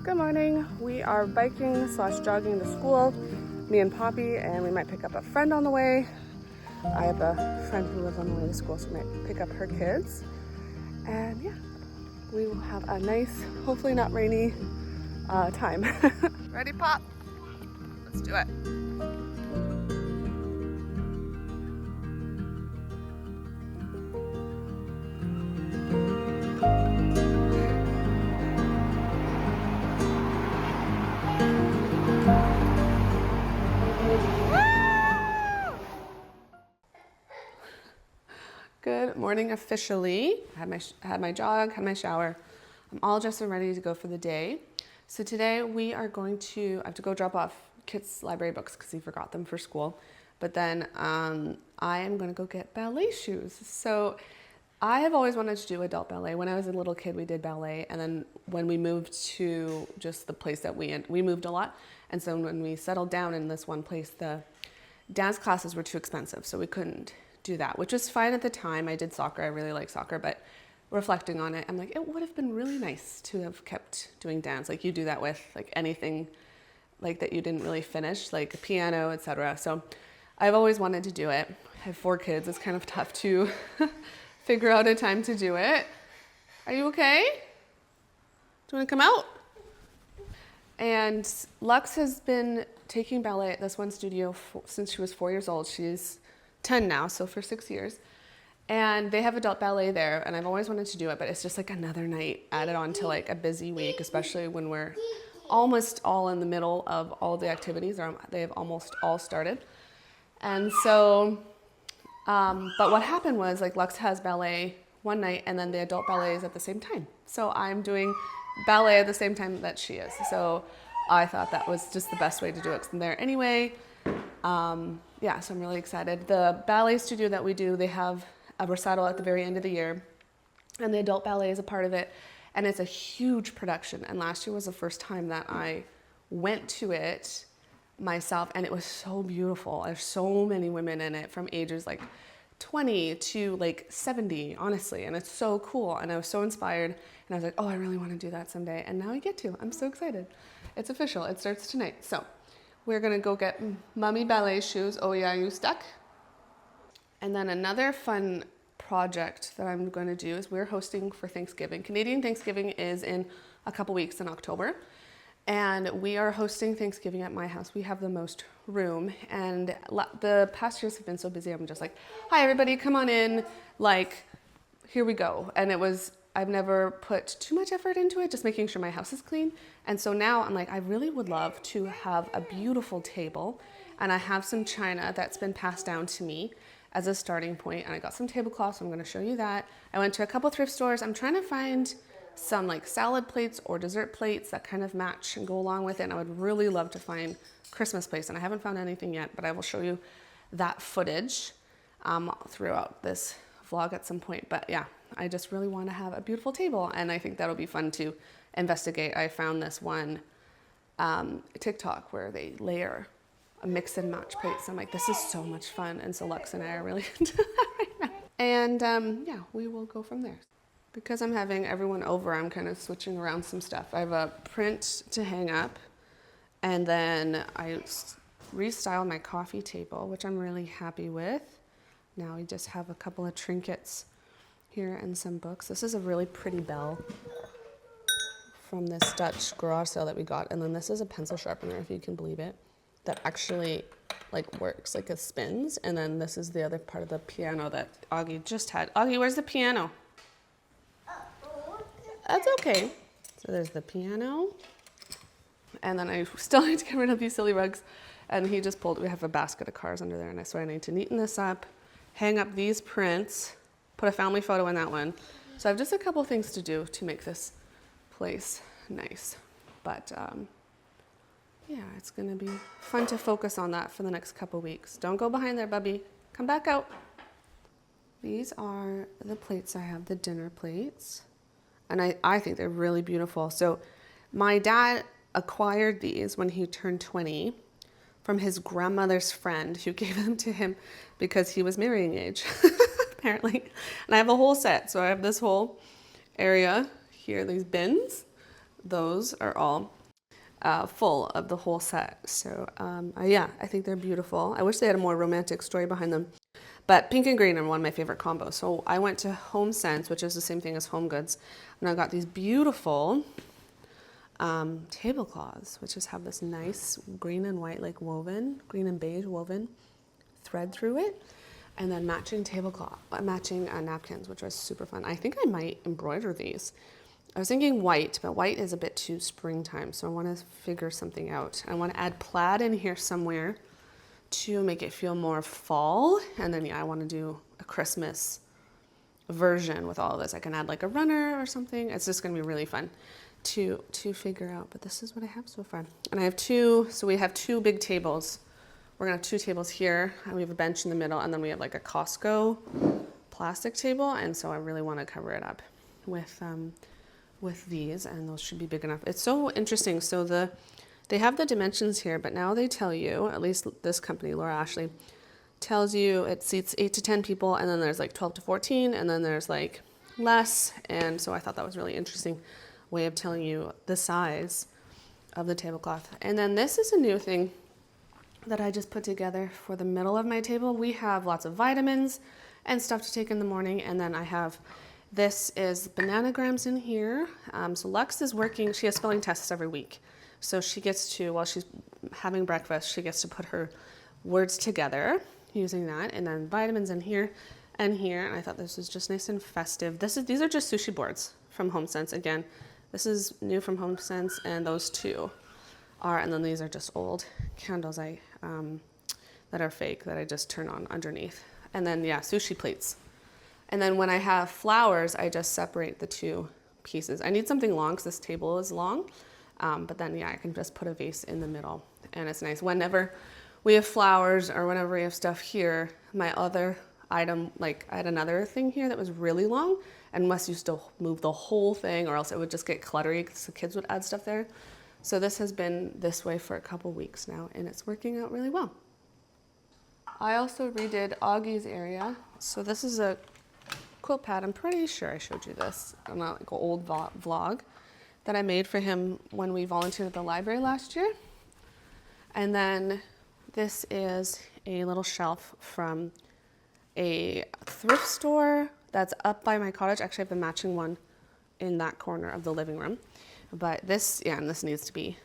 Good morning. We are biking / jogging to school, me and Poppy, and we might pick up a friend on the way. I have a friend who lives on the way to school, so we might pick up her kids. And yeah, we will have a nice, hopefully not rainy time. Ready, Pop? Let's do it. Good morning officially. I had my jog, had my shower. I'm all dressed and ready to go for the day. So today we are going to, I have to go drop off Kit's library books because he forgot them for school. But then I am going to go get ballet shoes. So I have always wanted to do adult ballet. When I was a little kid, we did ballet. And then when we moved to just the place that we moved a lot. And so when we settled down in this one place, the dance classes were too expensive. So we couldn't do that, which was fine at the time. I did soccer. I really like soccer, but reflecting on it, I'm like, it would have been really nice to have kept doing dance. Like you do that with like anything like that you didn't really finish, like piano, etc. So I've always wanted to do it. I have 4 kids. It's kind of tough to figure out a time to do it. Are you okay? Do you want to come out? And Lux has been taking ballet at this one studio since she was 4 years old. She's 10 now, so for 6 years. And they have adult ballet there, and I've always wanted to do it, but it's just like another night added on to like a busy week, especially when we're almost all in the middle of all the activities, or they have almost all started. And so, but what happened was like Lux has ballet one night and then the adult ballet is at the same time. So I'm doing ballet at the same time that she is. So I thought that was just the best way to do it, 'cause I'm there anyway. Yeah, so I'm really excited. The ballet studio that we do, they have a recital at the very end of the year, and the adult ballet is a part of it, and it's a huge production. And last year was the first time that I went to it myself, and it was so beautiful. There's so many women in it from ages like 20 to like 70, honestly, and it's so cool. And I was so inspired, and I was like, oh, I really want to do that someday. And now I get to. I'm so excited. It's official. It starts tonight. So we're going to go get mommy ballet shoes. Oh yeah, you stuck? And then another fun project that I'm going to do is we're hosting for Thanksgiving. Canadian Thanksgiving is in a couple weeks in October. And we are hosting Thanksgiving at my house. We have the most room. And the past years have been so busy. I'm just like, hi, everybody, come on in. Like, here we go. And I've never put too much effort into it, just making sure my house is clean. And so now I'm like, I really would love to have a beautiful table. And I have some china that's been passed down to me as a starting point. And I got some tablecloths, so I'm gonna show you that. I went to a couple thrift stores. I'm trying to find some like salad plates or dessert plates that kind of match and go along with it. And I would really love to find Christmas plates. And I haven't found anything yet, but I will show you that footage throughout this vlog at some point. But yeah, I just really want to have a beautiful table, and I think that'll be fun to investigate. I found this one TikTok where they layer a mix and match plates. I'm like, this is so much fun. And so Lux and I are really into that right now. And yeah, we will go from there. Because I'm having everyone over, I'm kind of switching around some stuff. I have a print to hang up, and then I restyled my coffee table, which I'm really happy with. Now we just have a couple of trinkets here and some books. This is a really pretty bell from this Dutch garage sale that we got. And then this is a pencil sharpener, if you can believe it, that actually like works, like it spins. And then this is the other part of the piano that Augie just had. Augie, where's the piano? That's okay. So there's the piano. And then I still need to get rid of these silly rugs. And he just pulled, we have a basket of cars under there. And so I need to neaten this up, hang up these prints, put a family photo in that one. So I have just a couple things to do to make this place nice. But yeah, it's gonna be fun to focus on that for the next couple weeks. Don't go behind there, Bubby. Come back out. These are the plates I have, the dinner plates. And I think they're really beautiful. So my dad acquired these when he turned 20 from his grandmother's friend who gave them to him because he was marrying age, apparently. And I have a whole set. So I have this whole area here, these bins those are all full of the whole set. So yeah, I think they're beautiful. I wish they had a more romantic story behind them. But pink and green are one of my favorite combos. So I went to Home Sense, which is the same thing as Home Goods, and I got these beautiful tablecloths, which just have this nice green and white, like woven, green and beige woven thread through it, and then matching tablecloth, matching napkins, which was super fun. I think I might embroider these. I was thinking white, but white is a bit too springtime, so I want to figure something out. I want to add plaid in here somewhere to make it feel more fall, and then yeah, I want to do a Christmas version with all of this. I can add like a runner or something. It's just going to be really fun to figure out, but this is what I have so far. And I have two, so we have two big tables. We're gonna have two tables here, and we have a bench in the middle, and then we have like a Costco plastic table, and so I really want to cover it up with these, and those should be big enough. It's so interesting. So they have the dimensions here, but now they tell you, at least this company, Laura Ashley, tells you it seats 8 to 10 people, and then there's like 12 to 14, and then there's like less. And so I thought that was really interesting way of telling you the size of the tablecloth. And then this is a new thing that I just put together for the middle of my table. We have lots of vitamins and stuff to take in the morning, and then I have, this is bananagrams in here. So Lux is working, she has spelling tests every week. So she gets to, while she's having breakfast, she gets to put her words together using that, and then vitamins in here and here. And I thought this was just nice and festive. These are just sushi boards from HomeSense. Again, this is new from HomeSense, and those two are, and then these are just old candles that are fake that I just turn on underneath. And then yeah, sushi plates. And then when I have flowers, I just separate the two pieces. I need something long because this table is long, but then yeah, I can just put a vase in the middle, and it's nice. Whenever we have flowers or whenever we have stuff here, my other item, like I had another thing here that was really long, unless you still move the whole thing, or else it would just get cluttery because the kids would add stuff there. So this has been this way for a couple weeks now, and it's working out really well. I also redid Augie's area. So this is a quilt pad. I'm pretty sure I showed you this on like an old vlog that I made for him when we volunteered at the library last year. And then this is a little shelf from a thrift store that's up by my cottage. Actually, I have the matching one in that corner of the living room. But this, yeah, and this needs to be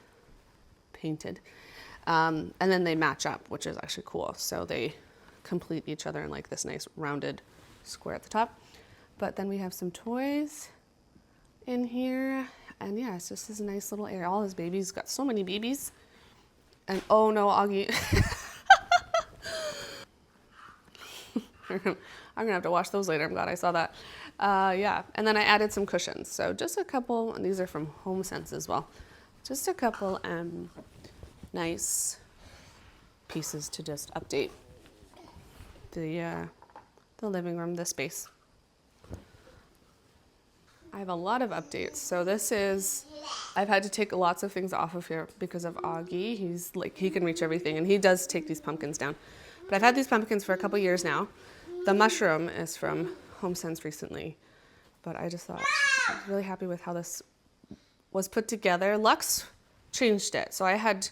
painted. And then they match up, which is actually cool. So they complete each other in like this nice rounded square at the top. But then we have some toys in here. And yeah, it's just this nice little area. All his babies, got so many babies. And oh no, Augie. I'm gonna have to wash those later. I'm glad I saw that. Yeah, and then I added some cushions. So just a couple, and these are from HomeSense as well. Just a couple nice pieces to just update the living room, the space. I have a lot of updates. So this is, I've had to take lots of things off of here because of Augie. He's like, he can reach everything, and he does take these pumpkins down. But I've had these pumpkins for a couple years now. The mushroom is from HomeSense recently, but I just thought I'm really happy with how this was put together. Lux changed it. So I had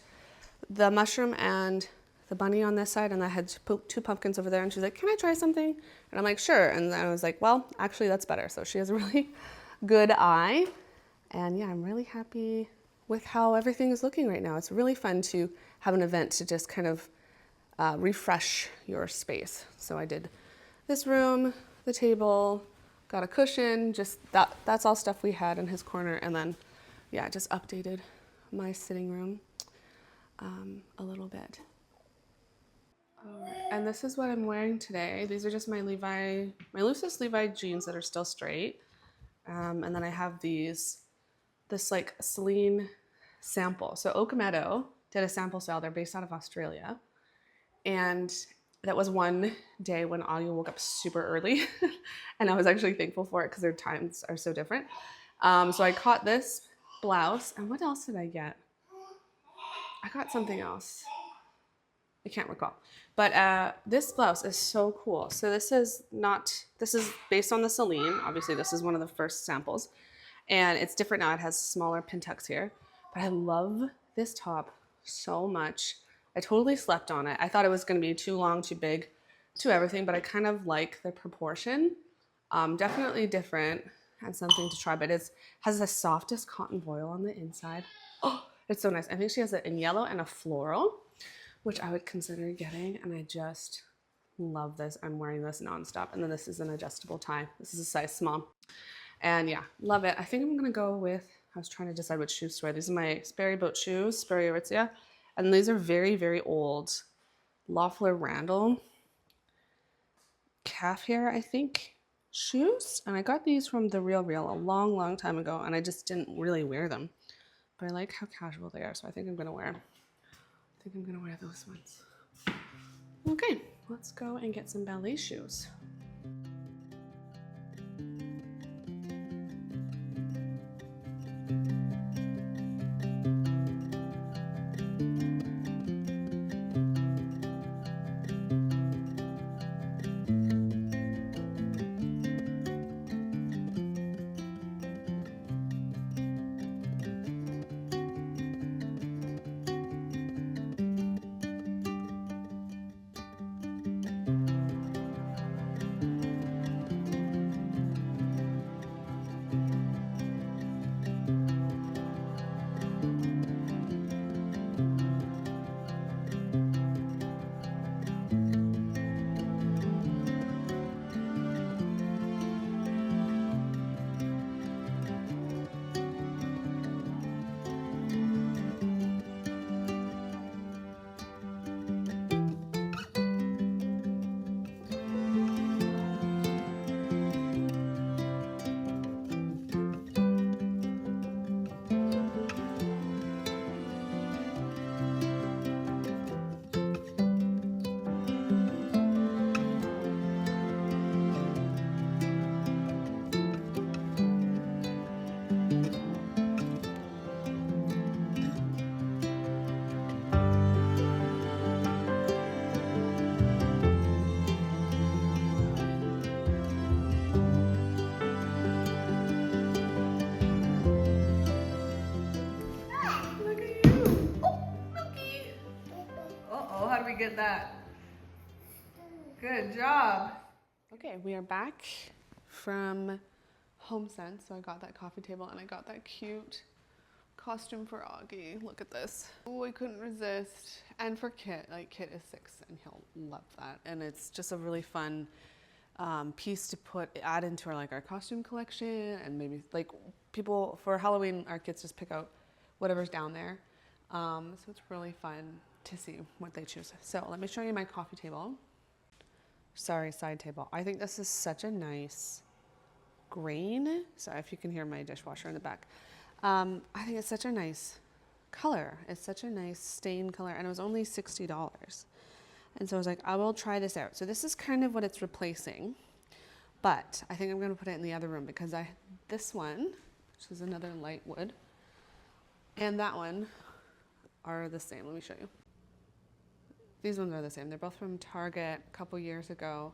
the mushroom and the bunny on this side, and I had two pumpkins over there, and she's like, can I try something? And I'm like, sure. And then I was like, well, actually that's better. So she has a really good eye. And yeah, I'm really happy with how everything is looking right now. It's really fun to have an event to just kind of refresh your space. So I did this room, the table, got a cushion, just that's all stuff we had in his corner. And then yeah, just updated my sitting room a little bit. And this is what I'm wearing today. These are just my loosest Levi jeans that are still straight. And then I have this like Celine sample. So Oak Meadow did a sample style. They're based out of Australia. And that was one day when Augie woke up super early. And I was actually thankful for it because their times are so different. So I caught this blouse. And what else did I get? I got something else. I can't recall. But this blouse is so cool. So this is based on the Celine. Obviously, this is one of the first samples. And it's different now. It has smaller pin tucks here. But I love this top so much. I totally slept on it. I thought it was going to be too long, too big, too everything, but I kind of like the proportion. Definitely different and something to try, but it has the softest cotton voile on the inside. Oh, it's so nice. I think she has it in yellow and a floral, which I would consider getting, and I just love this. I'm wearing this nonstop, and then this is an adjustable tie. This is a size small, and yeah, love it. I think I'm gonna go with, I was trying to decide which shoes to wear. These are my Sperry Boat shoes, Sperry Aritzia, and these are very, very old Loeffler Randall calf hair, I think, shoes. And I got these from the Real a long, long time ago, and I just didn't really wear them. But I like how casual they are, so I think I'm gonna wear those ones. Okay, let's go and get some ballet shoes. Get that. Good job. Okay, we are back from HomeSense. So I got that coffee table and I got that cute costume for Augie. Look at this. Oh, I couldn't resist. And for Kit, like Kit is 6 and he'll love that. And it's just a really fun piece to add into our costume collection, and maybe like people for Halloween, our kids just pick out whatever's down there. So it's really fun to see what they choose. So let me show you my coffee table. Sorry, side table. I think this is such a nice grain. Sorry if you can hear my dishwasher in the back. I think it's such a nice color. It's such a nice stain color, and it was only $60. And so I was like, I will try this out. So this is kind of what it's replacing, but I think I'm gonna put it in the other room because this one, which is another light wood, and that one are the same. Let me show you. These ones are the same. They're both from Target a couple years ago.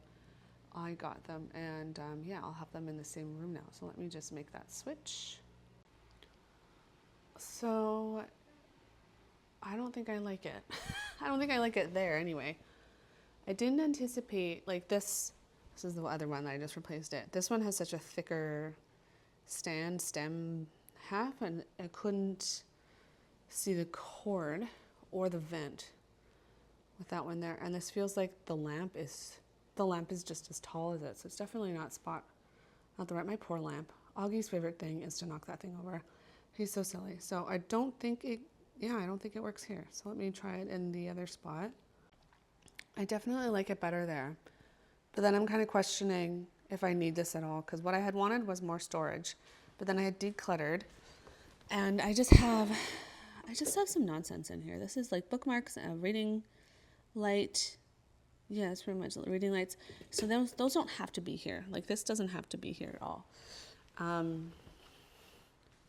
I got them, and yeah, I'll have them in the same room now. So let me just make that switch. So I don't think I like it. I don't think I like it there anyway. I didn't anticipate, like this is the other one that I just replaced it. This one has such a thicker stem half, and I couldn't see the cord or the vent with that one there. And this feels like the lamp is just as tall as it. So it's definitely not the right, my poor lamp. Augie's favorite thing is to knock that thing over. He's so silly. So I don't think it works here. So let me try it in the other spot. I definitely like it better there. But then I'm kind of questioning if I need this at all, because what I had wanted was more storage. But then I had decluttered, and I just have some nonsense in here. This is like bookmarks, a reading light. Yeah, it's pretty much reading lights. So those don't have to be here. Like this doesn't have to be here at all.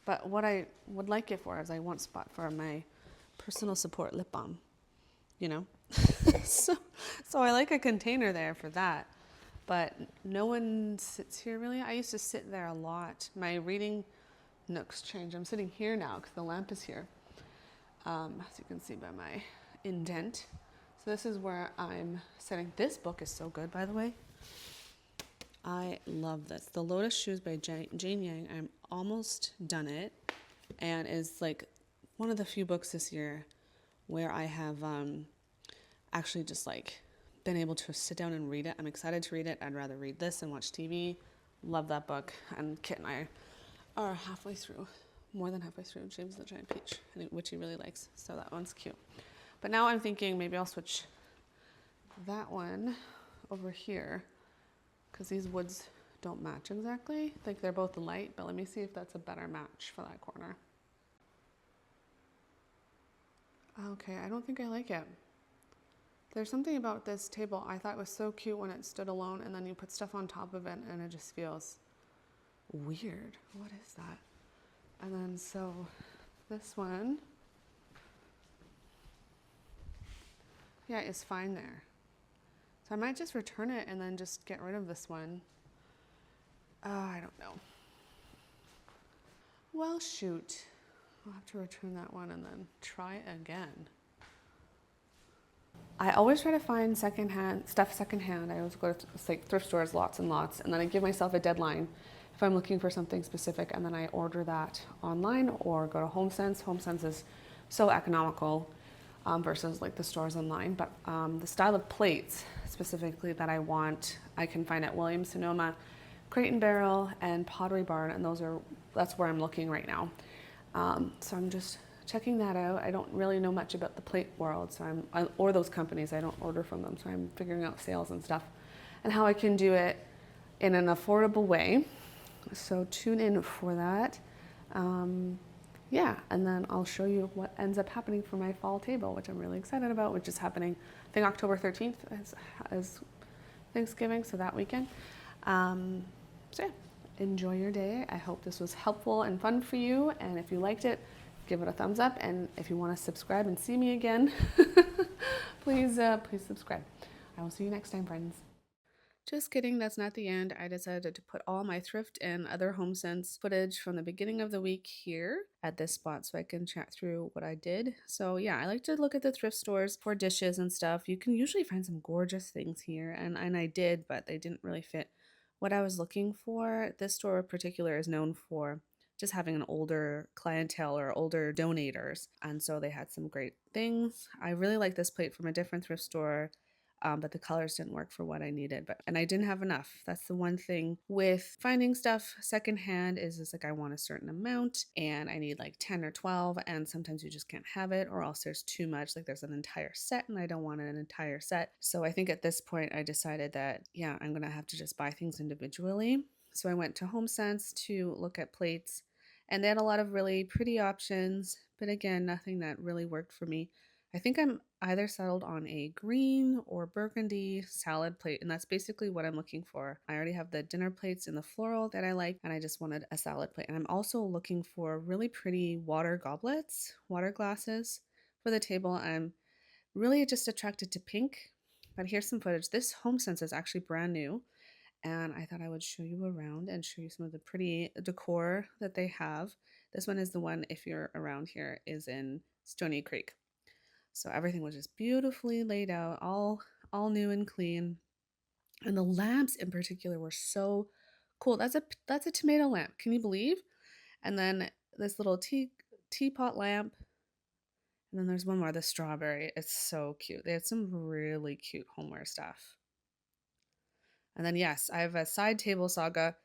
But what I would like it for is I want spot for my personal support lip balm, you know? so I like a container there for that. But no one sits here really. I used to sit there a lot. My reading nooks change. I'm sitting here now because the lamp is here, as you can see by my indent. So this is where I'm sitting. This book is so good, by the way. I love this. The Lotus Shoes by Jane Yang. I'm almost done it, and is like one of the few books this year where I have actually just like been able to sit down and read it. I'm excited to read it. I'd rather read this than watch TV. Love that book. And Kit and I are halfway through, more than halfway through, James the Giant Peach, which he really likes. So that one's cute. But now I'm thinking maybe I'll switch that one over here, because these woods don't match exactly. I think they're both light, but let me see if that's a better match for that corner. Okay, I don't think I like it. There's something about this table I thought was so cute when it stood alone, and then you put stuff on top of it and it just feels weird. What is that? And then so this one, yeah, is fine there. So I might just return it and then just get rid of this one. I don't know. Well, shoot. I'll have to return that one and then try again. I always try to find stuff secondhand. I always go to like thrift stores, lots and lots, and then I give myself a deadline if I'm looking for something specific, and then I order that online or go to HomeSense. HomeSense is so economical versus like the stores online. But the style of plates specifically that I want, I can find at Williams Sonoma, Crate and Barrel, and Pottery Barn, and that's where I'm looking right now. So I'm just checking that out. I don't really know much about the plate world, or those companies. I don't order from them, so I'm figuring out sales and stuff and how I can do it in an affordable way. So tune in for that. Yeah, and then I'll show you what ends up happening for my fall table, which I'm really excited about, which is happening, I think October 13th is Thanksgiving, so that weekend. So yeah, enjoy your day. I hope this was helpful and fun for you, and if you liked it, give it a thumbs up, and if you want to subscribe and see me again, please subscribe. I will see you next time, friends. Just kidding, that's not the end. I decided to put all my thrift and other HomeSense footage from the beginning of the week here at this spot so I can chat through what I did. So yeah, I like to look at the thrift stores for dishes and stuff. You can usually find some gorgeous things here, and I did, but they didn't really fit what I was looking for. This store in particular is known for just having an older clientele or older donators, and so they had some great things. I really like this plate from a different thrift store, but the colors didn't work for what I needed, and I didn't have enough. That's the one thing with finding stuff secondhand is like I want a certain amount and I need like 10 or 12, and sometimes you just can't have it, or else there's too much, like there's an entire set and I don't want an entire set. So I think at this point I decided that, yeah, I'm gonna have to just buy things individually. So I went to HomeSense to look at plates, and they had a lot of really pretty options, but again, nothing that really worked for me. I think I'm either settled on a green or burgundy salad plate, and that's basically what I'm looking for. I already have the dinner plates in the floral that I like, and I just wanted a salad plate. And I'm also looking for really pretty water goblets, water glasses for the table. I'm really just attracted to pink, but here's some footage. This HomeSense is actually brand new, and I thought I would show you around and show you some of the pretty decor that they have. This one is the one, if you're around here, is in Stony Creek. So everything was just beautifully laid out, all new and clean. And the lamps in particular were so cool. That's a tomato lamp. Can you believe? And then this little teapot lamp. And then there's one more, the strawberry. It's so cute. They had some really cute homeware stuff. And then yes, I have a side table saga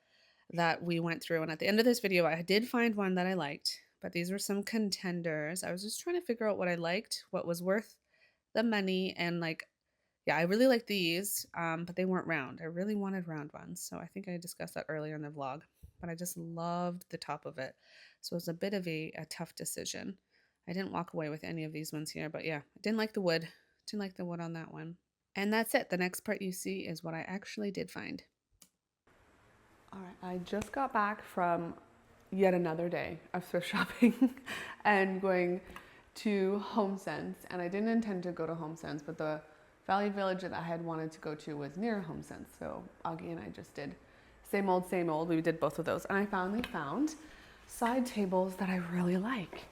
that we went through. And at the end of this video, I did find one that I liked. But these were some contenders. I was just trying to figure out what I liked, what was worth the money, and like, yeah, I really like these, but they weren't round. I really wanted round ones, so I think I discussed that earlier in the vlog, but I just loved the top of it. So it was a bit of a tough decision. I didn't walk away with any of these ones here, but yeah, I didn't like the wood. Didn't like the wood on that one. And that's it. The next part you see is what I actually did find. All right, I just got back from yet another day of thrift shopping and going to HomeSense, and I didn't intend to go to HomeSense, but the Value Village that I had wanted to go to was near HomeSense, so Augie and I just did same old, we did both of those, and I finally found side tables that I really like.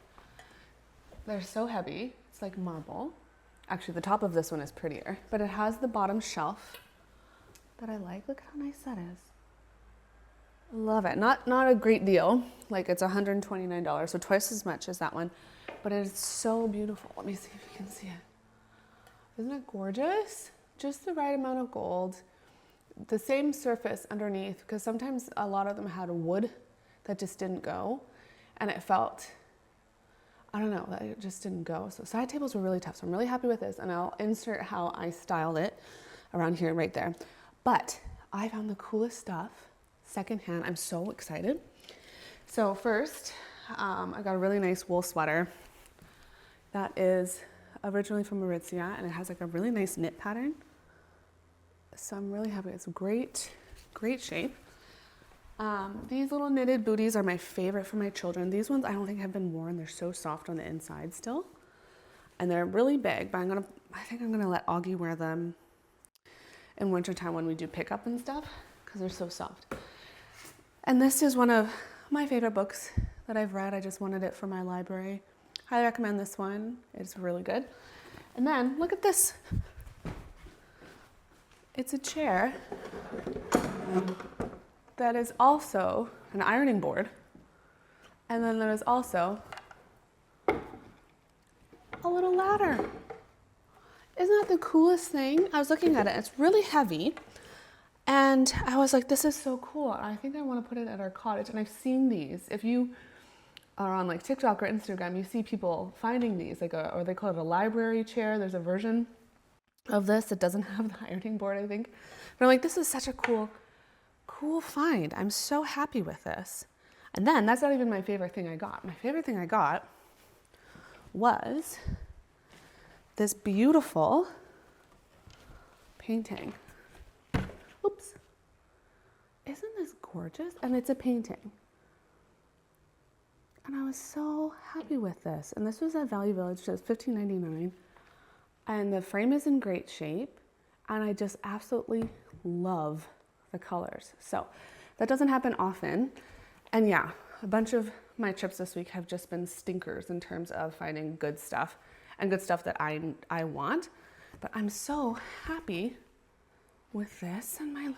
They're so heavy. It's like marble. Actually, the top of this one is prettier, but it has the bottom shelf that I like. Look how nice that is. Love it. Not a great deal. Like it's $129, so twice as much as that one, but it is so beautiful. Let me see if you can see it. Isn't it gorgeous? Just the right amount of gold. The same surface underneath, because sometimes a lot of them had wood that just didn't go, and it felt, I don't know, that it just didn't go. So side tables were really tough. So I'm really happy with this, and I'll insert how I styled it around here right there. But I found the coolest stuff secondhand. I'm so excited. So first, I got a really nice wool sweater that is originally from Aritzia, and it has like a really nice knit pattern. So I'm really happy. It's great shape. These little knitted booties are my favorite for my children. These ones I don't think have been worn. They're so soft on the inside still. And they're really big, but I think I'm gonna let Augie wear them in wintertime when we do pickup and stuff, because they're so soft. And this is one of my favorite books that I've read. I just wanted it for my library. Highly recommend this one. It's really good. And then look at this. It's a chair that is also an ironing board. And then there is also a little ladder. Isn't that the coolest thing? I was looking at it. It's really heavy. And I was like, this is so cool. I think I want to put it at our cottage. And I've seen these. If you are on like TikTok or Instagram, you see people finding these, like or they call it a library chair. There's a version of this that doesn't have the ironing board, I think. But I'm like, this is such a cool find. I'm so happy with this. And then that's not even my favorite thing I got. My favorite thing I got was this beautiful painting. Oops. Isn't this gorgeous? And it's a painting. And I was so happy with this. And this was at Value Village, so it's $15.99. And the frame is in great shape. And I just absolutely love the colors. So that doesn't happen often. And yeah, a bunch of my trips this week have just been stinkers in terms of finding good stuff and good stuff that I want. But I'm so happy with this and my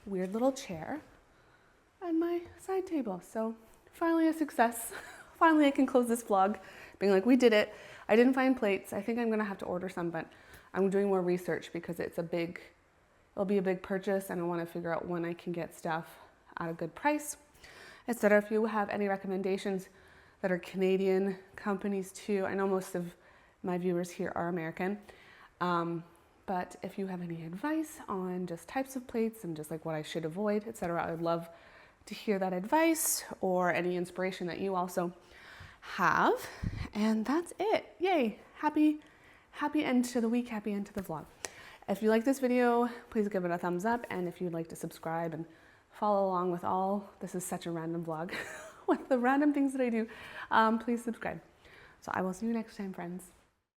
weird little chair and my side table. So finally a success. Finally I can close this vlog being like, we did it. I didn't find plates. I think I'm gonna have to order some, but I'm doing more research because it'll be a big purchase, and I wanna figure out when I can get stuff at a good price, etc. If you have any recommendations that are Canadian companies too, I know most of my viewers here are American, but if you have any advice on just types of plates and just like what I should avoid, etc., I would love to hear that advice or any inspiration that you also have. And that's it. Yay. Happy end to the week, happy end to the vlog. If you like this video, please give it a thumbs up. And if you'd like to subscribe and follow along with this is such a random vlog with the random things that I do, please subscribe. So I will see you next time, friends.